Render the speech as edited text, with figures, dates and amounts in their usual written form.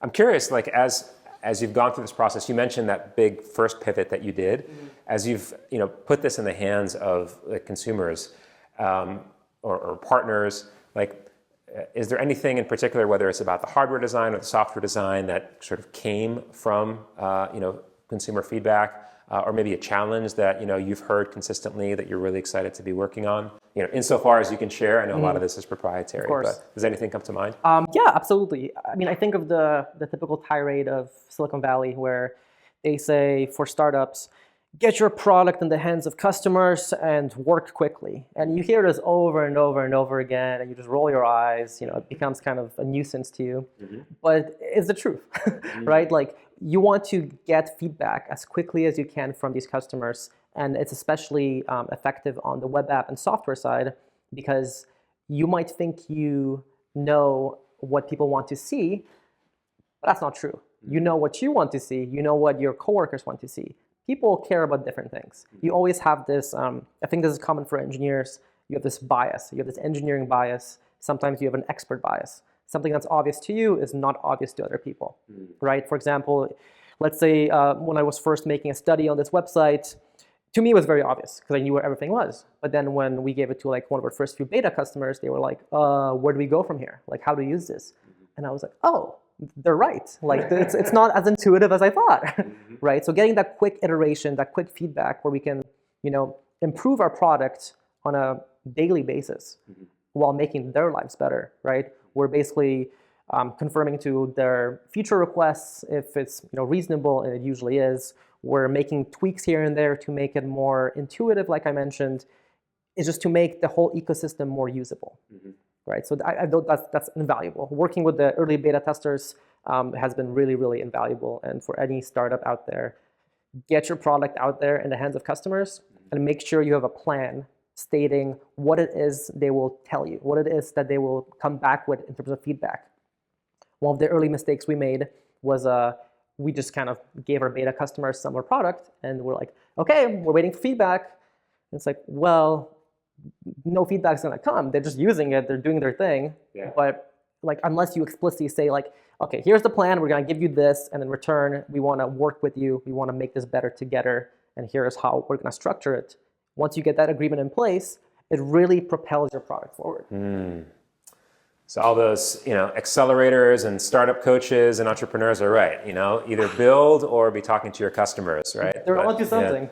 I'm curious, like as you've gone through this process, you mentioned that big first pivot that you did. As you've put this in the hands of the consumers or partners, like is there anything in particular, whether it's about the hardware design or the software design, that sort of came from consumer feedback, or maybe a challenge that you've heard consistently that you're really excited to be working on? Insofar as you can share. I know a lot of this is proprietary, but does anything come to mind? Yeah, absolutely. I mean, I think of the typical tirade of Silicon Valley, where they say for startups, get your product in the hands of customers and work quickly. And you hear this over and over and over again, and you just roll your eyes. It becomes kind of a nuisance to you. But it's the truth, right? Like, you want to get feedback as quickly as you can from these customers. And it's especially effective on the web app and software side, because you might think you know what people want to see, but that's not true. You know what you want to see. You know what your coworkers want to see. People care about different things. You always have this, I think this is common for engineers, you have this bias. You have this engineering bias. Sometimes you have an expert bias. Something that's obvious to you is not obvious to other people, right? For example, let's say when I was first making a study on this website, to me it was very obvious because I knew where everything was. But then when we gave it to like one of our first few beta customers, they were like, where do we go from here? Like, how to use this? And I was like, oh, they're right. Like, it's not as intuitive as I thought, right? So getting that quick iteration, that quick feedback where we can, improve our product on a daily basis while making their lives better, right? We're basically confirming to their feature requests if it's reasonable, and it usually is. We're making tweaks here and there to make it more intuitive, like I mentioned. It's just to make the whole ecosystem more usable. Right, so I that's invaluable. Working with the early beta testers has been really, really invaluable. And for any startup out there, get your product out there in the hands of customers and make sure you have a plan stating what it is they will tell you, what it is that they will come back with in terms of feedback. One of the early mistakes we made was we just kind of gave our beta customers some of our product, and we're like, okay, we're waiting for feedback. And it's like, well, no feedback's gonna come. They're just using it. They're doing their thing. But like, unless you explicitly say like, okay, here's the plan. We're gonna give you this, and in return, we want to work with you. We want to make this better together, and here's how we're gonna structure it. Once you get that agreement in place, it really propels your product forward. So all those accelerators and startup coaches and entrepreneurs are right. Either build or be talking to your customers, right? They're onto something.